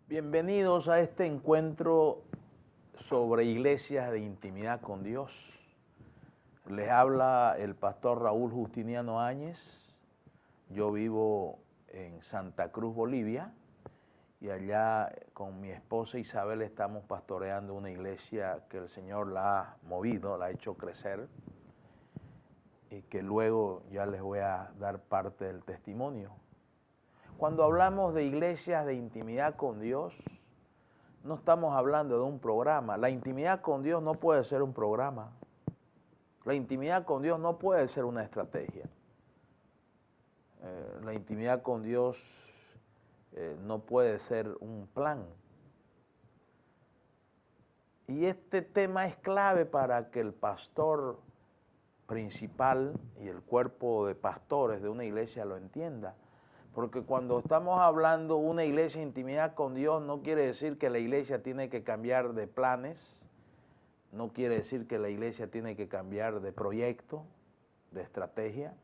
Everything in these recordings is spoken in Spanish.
Bienvenidos a este encuentro sobre iglesias de intimidad con Dios. Les habla el pastor Raúl Justiniano Áñez. Yo vivo en Santa Cruz, Bolivia, y allá con mi esposa Isabel estamos pastoreando una iglesia que el Señor la ha movido, la ha hecho crecer, y que luego ya les voy a dar parte del testimonio. Cuando hablamos de iglesias de intimidad con Dios, no estamos hablando de un programa. La intimidad con Dios no puede ser un programa. La intimidad con Dios no puede ser una estrategia. La intimidad con Dios no puede ser un plan. Y este tema es clave para que el pastor principal y el cuerpo de pastores de una iglesia lo entienda. Porque cuando estamos hablando de una iglesia de intimidad con Dios, no quiere decir que la iglesia tiene que cambiar de planes, no quiere decir que la iglesia tiene que cambiar de proyecto, de estrategia.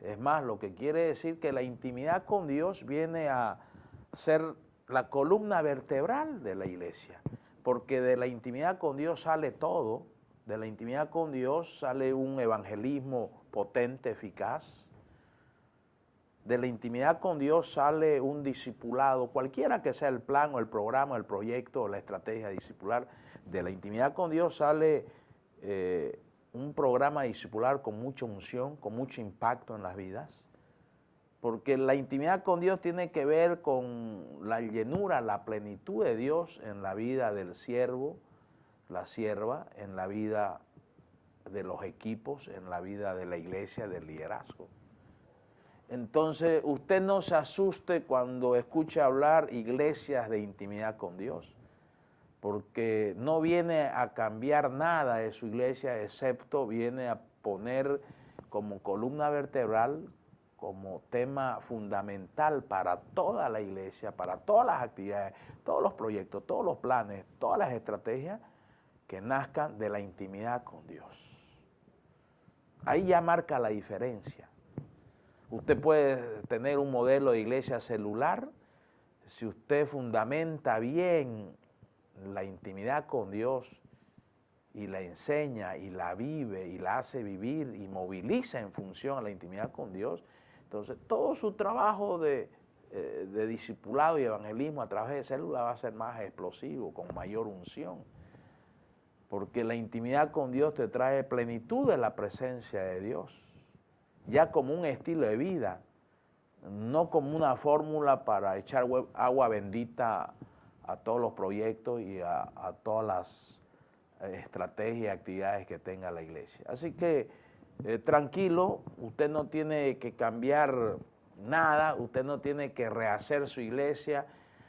Es más, lo que quiere decir que la intimidad con Dios viene a ser la columna vertebral de la iglesia. Porque de la intimidad con Dios sale todo, de la intimidad con Dios sale un evangelismo potente, eficaz. De la intimidad con Dios sale un discipulado, cualquiera que sea el plan o el programa, el proyecto o la estrategia discipular. De la intimidad con Dios sale un programa discipular con mucha unción, con mucho impacto en las vidas. Porque la intimidad con Dios tiene que ver con la llenura, la plenitud de Dios en la vida del siervo, la sierva, en la vida de los equipos, en la vida de la iglesia, del liderazgo. Entonces, usted no se asuste cuando escuche hablar iglesias de intimidad con Dios, porque no viene a cambiar nada de su iglesia, excepto viene a poner como columna vertebral, como tema fundamental para toda la iglesia, para todas las actividades, todos los proyectos, todos los planes, todas las estrategias que nazcan de la intimidad con Dios. Ahí ya marca la diferencia. Usted puede tener un modelo de iglesia celular, si usted fundamenta bien la intimidad con Dios y la enseña y la vive y la hace vivir y moviliza en función a la intimidad con Dios, entonces todo su trabajo de discipulado y evangelismo a través de célula va a ser más explosivo, con mayor unción. Porque la intimidad con Dios te trae plenitud de la presencia de Dios, ya como un estilo de vida, no como una fórmula para echar agua bendita a todos los proyectos y a todas las estrategias y actividades que tenga la iglesia. Así que tranquilo, usted no tiene que cambiar nada, usted no tiene que rehacer su iglesia,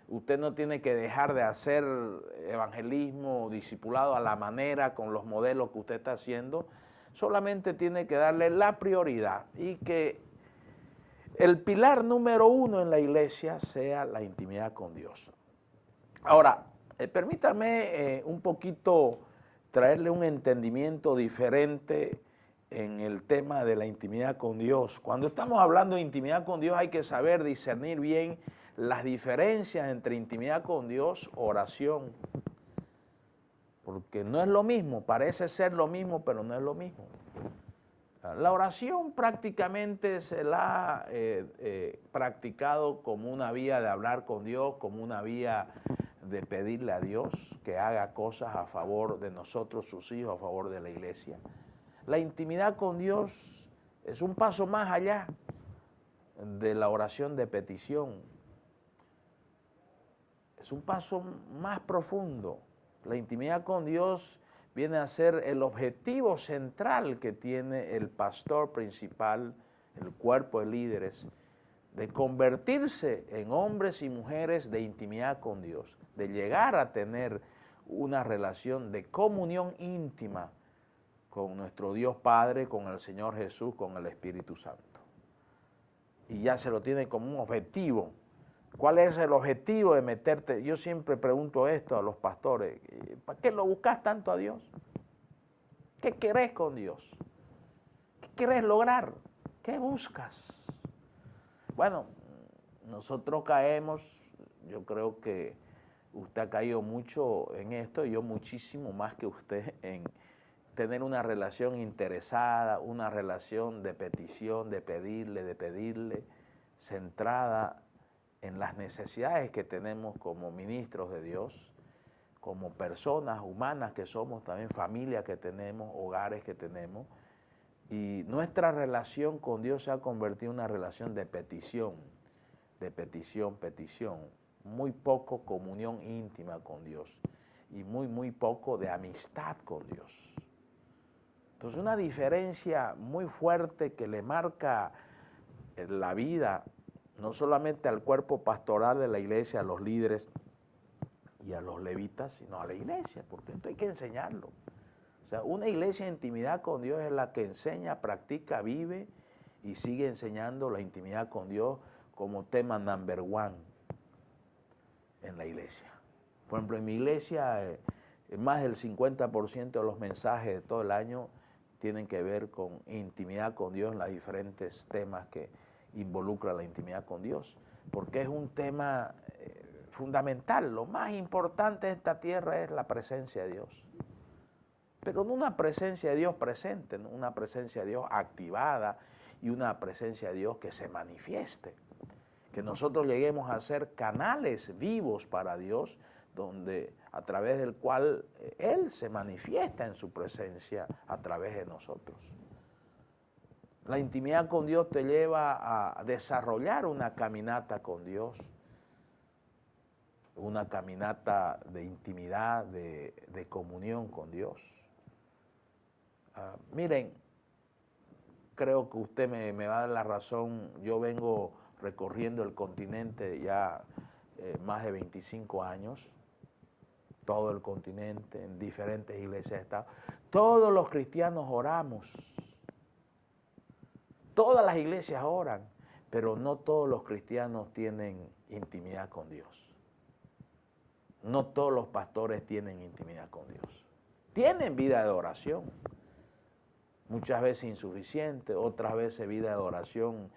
usted no tiene que dejar de hacer evangelismo, discipulado a la manera, con los modelos que usted está haciendo. Solamente tiene que darle la prioridad y que el pilar número uno en la iglesia sea la intimidad con Dios. Ahora, permítame un poquito traerle un entendimiento diferente en el tema de la intimidad con Dios. Cuando estamos hablando de intimidad con Dios hay que saber discernir bien las diferencias entre intimidad con Dios, oración. Porque no es lo mismo, parece ser lo mismo, pero no es lo mismo. La oración prácticamente se la ha practicado como una vía de hablar con Dios, como una vía de pedirle a Dios que haga cosas a favor de nosotros, sus hijos, a favor de la iglesia. La intimidad con Dios es un paso más allá de la oración de petición. Es un paso más profundo. La intimidad con Dios viene a ser el objetivo central que tiene el pastor principal, el cuerpo de líderes, de convertirse en hombres y mujeres de intimidad con Dios, de llegar a tener una relación de comunión íntima con nuestro Dios Padre, con el Señor Jesús, con el Espíritu Santo. Y ya se lo tiene como un objetivo. ¿Cuál es el objetivo de meterte? Yo siempre pregunto esto a los pastores, ¿para qué lo buscas tanto a Dios? ¿Qué querés con Dios? ¿Qué querés lograr? ¿Qué buscas? Bueno, nosotros caemos, yo creo que usted ha caído mucho en esto, y yo muchísimo más que usted, en tener una relación interesada, una relación de petición, de pedirle, centrada en las necesidades que tenemos como ministros de Dios, como personas humanas que somos, también familias que tenemos, hogares que tenemos. Y nuestra relación con Dios se ha convertido en una relación de petición, petición. Muy poco comunión íntima con Dios y muy poco de amistad con Dios. Entonces, una diferencia muy fuerte que le marca la vida, no solamente al cuerpo pastoral de la iglesia, a los líderes y a los levitas, sino a la iglesia, porque esto hay que enseñarlo. O sea, una iglesia de intimidad con Dios es la que enseña, practica, vive y sigue enseñando la intimidad con Dios como tema number one en la iglesia. Por ejemplo, en mi iglesia, más del 50% de los mensajes de todo el año tienen que ver con intimidad con Dios en los diferentes temas que involucran la intimidad con Dios, porque es un tema fundamental. Lo más importante de esta tierra es la presencia de Dios. Pero no una presencia de Dios presente, ¿no? Una presencia de Dios activada y una presencia de Dios que se manifieste. Que nosotros lleguemos a ser canales vivos para Dios, donde a través del cual Él se manifiesta en su presencia a través de nosotros. La intimidad con Dios te lleva a desarrollar una caminata con Dios, una caminata de intimidad, de comunión con Dios. Miren, creo que usted me va a dar la razón. Yo vengo recorriendo el continente ya más de 25 años, todo el continente, en diferentes iglesias de Estado. Todos los cristianos oramos, todas las iglesias oran, pero no todos los cristianos tienen intimidad con Dios. No todos los pastores tienen intimidad con Dios. Tienen vida de oración, muchas veces insuficiente, otras veces vida de oración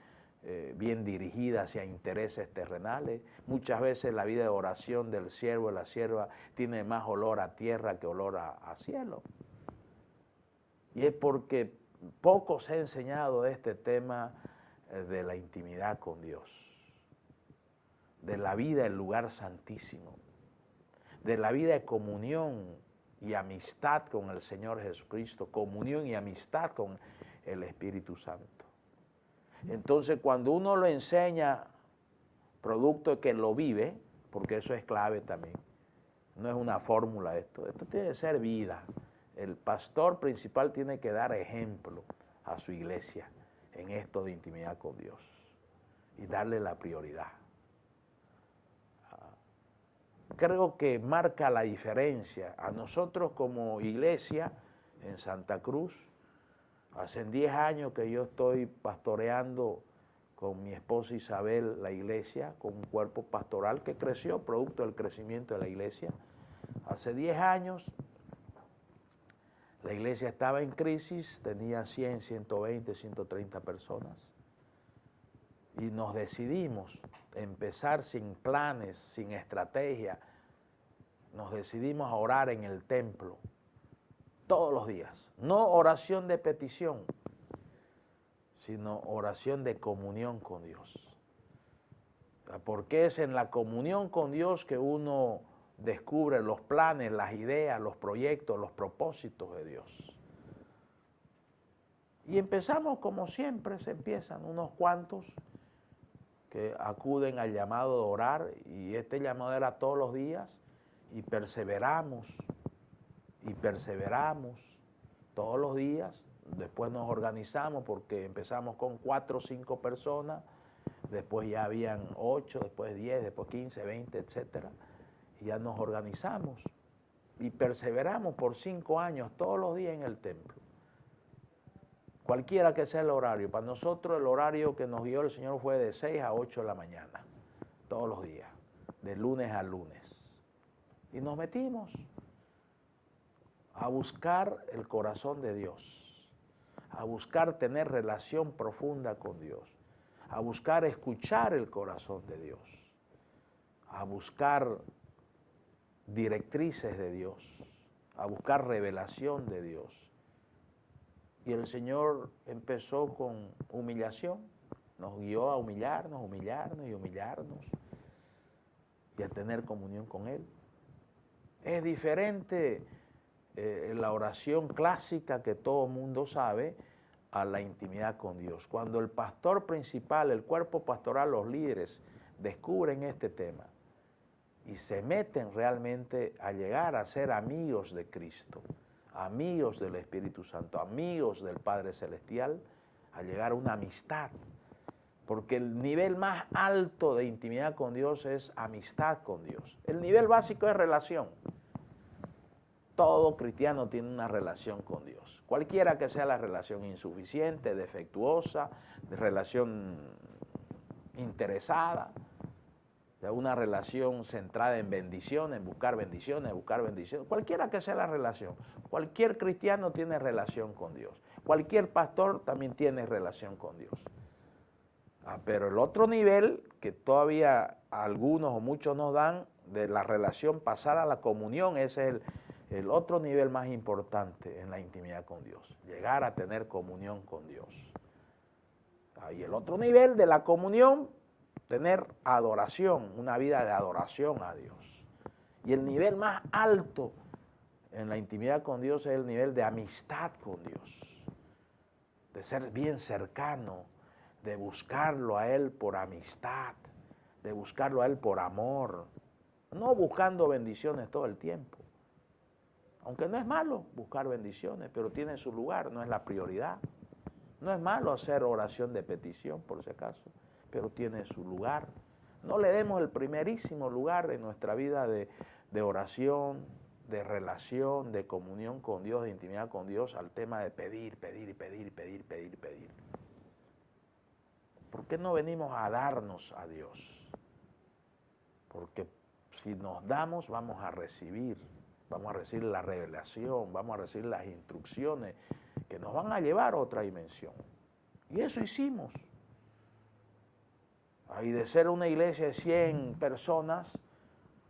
bien dirigida hacia intereses terrenales. Muchas veces la vida de oración del siervo y la sierva tiene más olor a tierra que olor a cielo. Y es porque poco se ha enseñado de este tema de la intimidad con Dios, de la vida en lugar santísimo, de la vida de comunión y amistad con el Señor Jesucristo, comunión y amistad con el Espíritu Santo. Entonces, cuando uno lo enseña, producto de que lo vive, porque eso es clave también, no es una fórmula esto tiene que ser vida. El pastor principal tiene que dar ejemplo a su iglesia en esto de intimidad con Dios y darle la prioridad. Creo que marca la diferencia. A nosotros como iglesia en Santa Cruz, hace 10 años que yo estoy pastoreando con mi esposa Isabel la iglesia, con un cuerpo pastoral que creció producto del crecimiento de la iglesia. Hace 10 años la iglesia estaba en crisis, tenía 100, 120, 130 personas. Y nos decidimos empezar sin planes, sin estrategia. Nos decidimos a orar en el templo todos los días. No oración de petición, sino oración de comunión con Dios. Porque es en la comunión con Dios que uno descubre los planes, las ideas, los proyectos, los propósitos de Dios. Y empezamos como siempre, se empiezan unos cuantos que acuden al llamado de orar, y este llamado era todos los días, y perseveramos todos los días. Después nos organizamos porque empezamos con 4 o 5 personas, después ya habían 8, después 10, después 15, 20, etcétera. Y ya nos organizamos y perseveramos por 5 años todos los días en el templo. Cualquiera que sea el horario. Para nosotros el horario que nos dio el Señor fue de 6 a 8 de la mañana, todos los días, de lunes a lunes. Y nos metimos a buscar el corazón de Dios, a buscar tener relación profunda con Dios, a buscar escuchar el corazón de Dios, a buscar directrices de Dios, a buscar revelación de Dios. Y el Señor empezó con humillación, nos guió a humillarnos, humillarnos y humillarnos y a tener comunión con Él. Es diferente la oración clásica que todo mundo sabe a la intimidad con Dios. Cuando el pastor principal, el cuerpo pastoral, los líderes descubren este tema y se meten realmente a llegar a ser amigos de Cristo, amigos del Espíritu Santo, amigos del Padre Celestial, a llegar a una amistad. Porque el nivel más alto de intimidad con Dios es amistad con Dios. El nivel básico es relación. Todo cristiano tiene una relación con Dios. Cualquiera que sea la relación, insuficiente, defectuosa, de relación interesada, de una relación centrada en bendiciones, en buscar bendiciones, cualquiera que sea la relación. Cualquier cristiano tiene relación con Dios. Cualquier pastor también tiene relación con Dios. Pero el otro nivel que todavía algunos o muchos nos dan de la relación pasar a la comunión, ese es el otro nivel más importante en la intimidad con Dios, llegar a tener comunión con Dios. Y el otro nivel de la comunión, tener adoración, una vida de adoración a Dios. Y el nivel más alto en la intimidad con Dios es el nivel de amistad con Dios, de ser bien cercano, de buscarlo a Él por amistad, de buscarlo a Él por amor, no buscando bendiciones todo el tiempo. Aunque no es malo buscar bendiciones, pero tiene su lugar, no es la prioridad. No es malo hacer oración de petición, por si acaso, pero tiene su lugar. No le demos el primerísimo lugar en nuestra vida de oración, de relación, de comunión con Dios, de intimidad con Dios, al tema de pedir. ¿Por qué no venimos a darnos a Dios? Porque si nos damos, vamos a recibir la revelación, vamos a recibir las instrucciones que nos van a llevar a otra dimensión. Y eso hicimos. Ahí de ser una iglesia de 100 personas,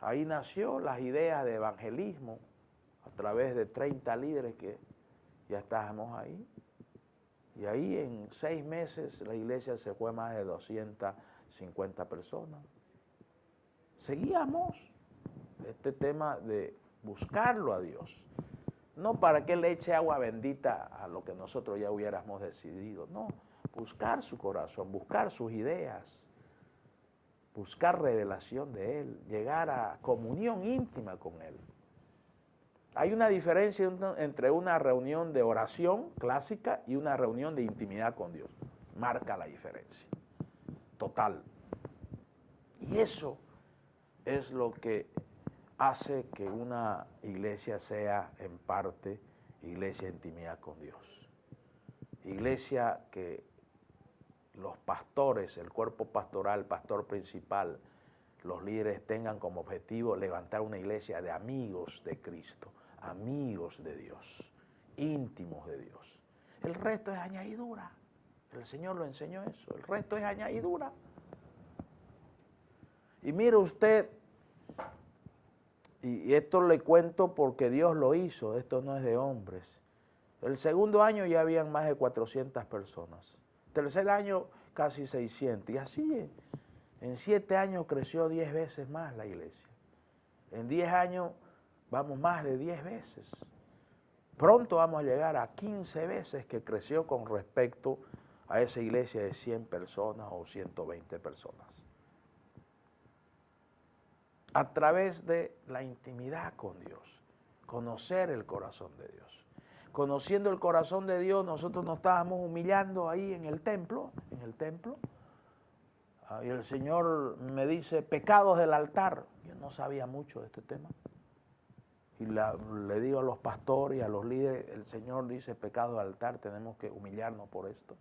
ahí nació las ideas de evangelismo a través de 30 líderes que ya estábamos ahí. Y ahí en 6 meses la iglesia se fue más de 250 personas. Seguíamos este tema de buscarlo a Dios. No para que Él le eche agua bendita a lo que nosotros ya hubiéramos decidido. No, buscar su corazón, buscar sus ideas, buscar revelación de Él, llegar a comunión íntima con Él. Hay una diferencia entre una reunión de oración clásica y una reunión de intimidad con Dios. Marca la diferencia. Total. Y eso es lo que hace que una iglesia sea en parte iglesia de intimidad con Dios. Iglesia que los pastores, el cuerpo pastoral, el pastor principal, los líderes tengan como objetivo levantar una iglesia de amigos de Cristo, amigos de Dios, íntimos de Dios. El resto es añadidura. El Señor lo enseñó eso. El resto es añadidura. Y mire usted, y esto le cuento porque Dios lo hizo, esto no es de hombres. El segundo año ya habían más de 400 personas. Tercer año casi 600. Y así en 7 años creció 10 veces más la iglesia. En 10 años vamos más de 10 veces. Pronto vamos a llegar a 15 veces que creció con respecto a esa iglesia de 100 personas o 120 personas. A través de la intimidad con Dios, conocer el corazón de Dios. Conociendo el corazón de Dios, nosotros nos estábamos humillando ahí en el templo. Y el Señor me dice, pecados del altar. Yo no sabía mucho de este tema. Y le digo a los pastores y a los líderes, el Señor dice, pecados del altar, tenemos que humillarnos por esto.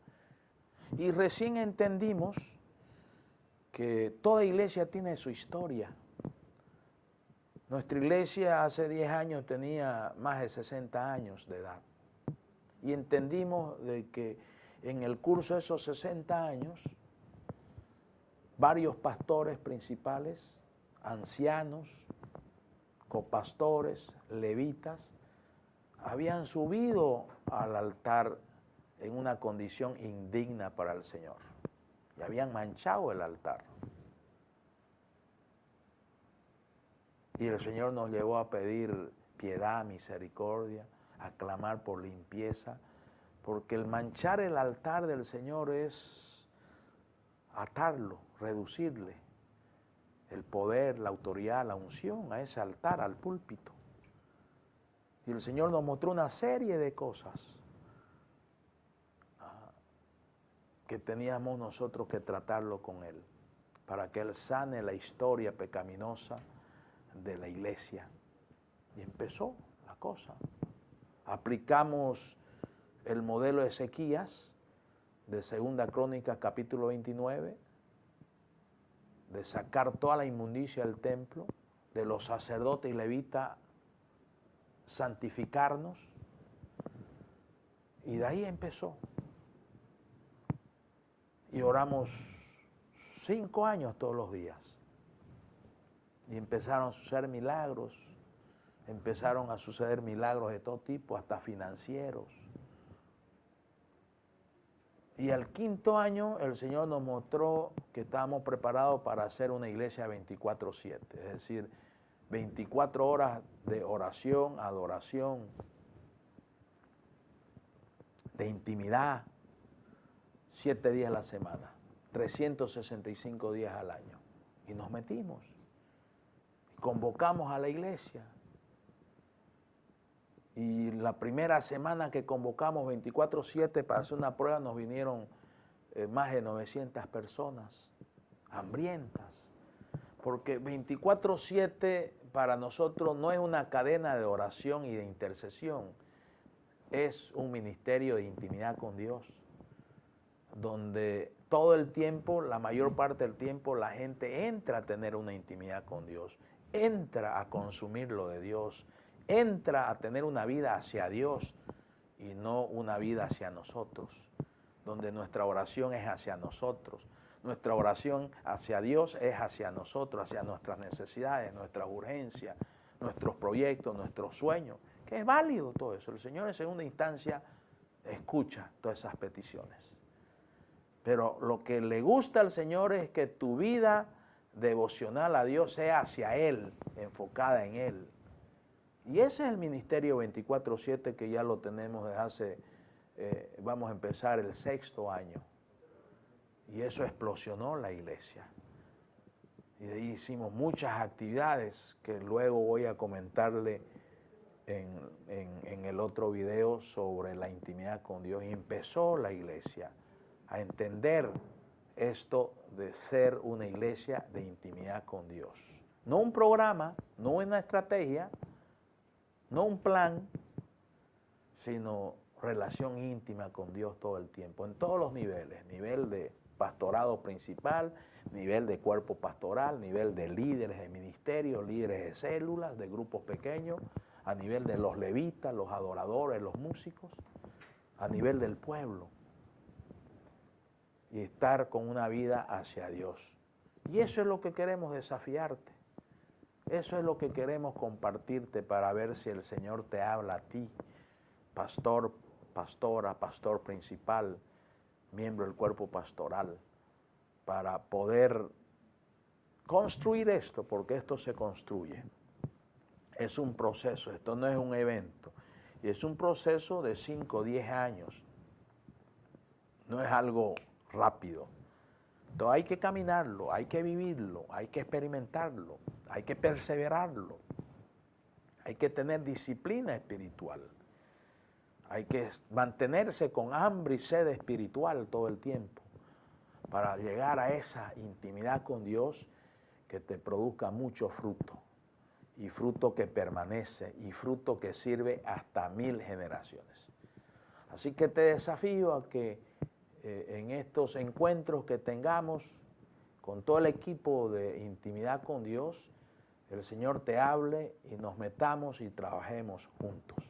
Y recién entendimos que toda iglesia tiene su historia. Nuestra iglesia hace 10 años tenía más de 60 años de edad. Y entendimos de que en el curso de esos 60 años, varios pastores principales, ancianos, copastores, levitas, habían subido al altar en una condición indigna para el Señor y habían manchado el altar. Y el Señor nos llevó a pedir piedad, misericordia, a clamar por limpieza, porque el manchar el altar del Señor es atarlo, reducirle el poder, la autoridad, la unción a ese altar, al púlpito. Y el Señor nos mostró una serie de cosas que teníamos nosotros que tratarlo con Él, para que Él sane la historia pecaminosa de la iglesia. Y empezó la cosa. Aplicamos el modelo de Ezequías, de 2 Crónicas capítulo 29, de sacar toda la inmundicia del templo, de los sacerdotes y levitas santificarnos, y de ahí empezó. Y oramos 5 años todos los días, y empezaron a suceder milagros, de todo tipo, hasta financieros. Y al 5.º año el Señor nos mostró que estábamos preparados para hacer una iglesia 24/7, es decir, 24 horas de oración, adoración, de intimidad, 7 días a la semana, 365 días al año. Y nos metimos, convocamos a la iglesia. Y la primera semana que convocamos 24/7 para hacer una prueba nos vinieron más de 900 personas, hambrientas. Porque 24/7 para nosotros no es una cadena de oración y de intercesión, es un ministerio de intimidad con Dios, donde todo el tiempo, la mayor parte del tiempo, la gente entra a tener una intimidad con Dios, entra a consumir lo de Dios, entra a tener una vida hacia Dios y no una vida hacia nosotros, donde nuestra oración es hacia nosotros. Nuestra oración hacia Dios es hacia nosotros, hacia nuestras necesidades, nuestras urgencias, nuestros proyectos, nuestros sueños, que es válido todo eso. El Señor en segunda instancia escucha todas esas peticiones. Pero lo que le gusta al Señor es que tu vida devocional a Dios sea hacia Él, enfocada en Él. Y ese es el ministerio 24/7 que ya lo tenemos desde hace, vamos a empezar el 6.º año. Y eso explosionó la iglesia. Y de ahí hicimos muchas actividades que luego voy a comentarle en el otro video sobre la intimidad con Dios. Y empezó la iglesia a entender esto de ser una iglesia de intimidad con Dios. No un programa, no una estrategia, no un plan, sino relación íntima con Dios todo el tiempo, en todos los niveles, nivel de pastorado principal, nivel de cuerpo pastoral, nivel de líderes de ministerio, líderes de células, de grupos pequeños, a nivel de los levitas, los adoradores, los músicos, a nivel del pueblo. Y estar con una vida hacia Dios. Y eso es lo que queremos desafiarte. Eso es lo que queremos compartirte para ver si el Señor te habla a ti, pastor, pastora, pastor principal, miembro del cuerpo pastoral, para poder construir esto, porque esto se construye. Es un proceso, esto no es un evento. Y es un proceso de 5 o 10 años. No es algo rápido. Entonces hay que caminarlo, hay que vivirlo, hay que experimentarlo, hay que perseverarlo, hay que tener disciplina espiritual, hay que mantenerse con hambre y sed espiritual todo el tiempo para llegar a esa intimidad con Dios que te produzca mucho fruto, y fruto que permanece, y fruto que sirve hasta 1000 generaciones. Así que te desafío a que en estos encuentros que tengamos con todo el equipo de intimidad con Dios, el Señor te hable y nos metamos y trabajemos juntos.